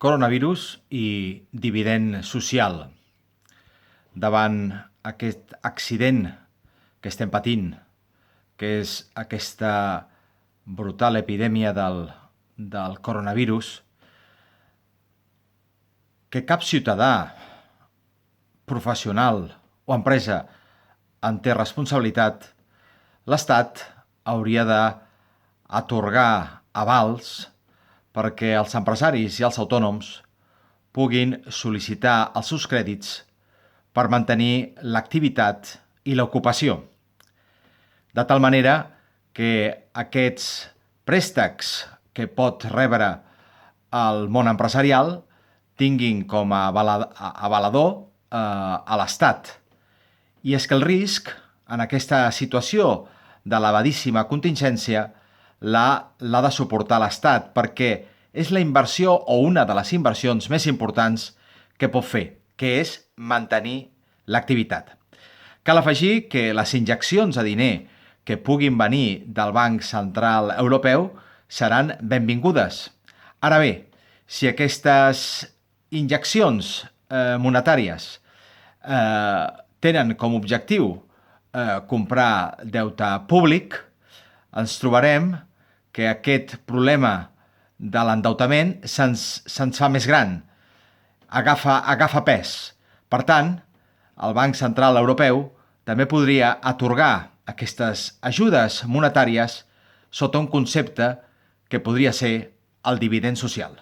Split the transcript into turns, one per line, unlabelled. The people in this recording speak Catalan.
Coronavirus i dividend social. Davant aquest accident que estem patint, que és aquesta brutal epidèmia del coronavirus, que cap ciutadà, professional o empresa en té responsabilitat, l'Estat hauria d'atorgar avals perquè els empresaris i els autònoms puguin sol·licitar els seus crèdits per mantenir l'activitat i l'ocupació. De tal manera que aquests préstecs que pot rebre el món empresarial tinguin com a avalador a l'Estat. I és que el risc, en aquesta situació d'elevadíssima contingència, l'ha de suportar l'Estat, perquè és la inversió o una de les inversions més importants que pot fer, que és mantenir l'activitat. Cal afegir que les injeccions de diner que puguin venir del Banc Central Europeu seran benvingudes. Ara bé, si aquestes injeccions monetàries tenen com a objectiu comprar deute públic, ens trobarem que aquest problema de l'endeutament se'ns fa més gran, agafa pes. Per tant, el Banc Central Europeu també podria atorgar aquestes ajudes monetàries sota un concepte que podria ser el dividend social.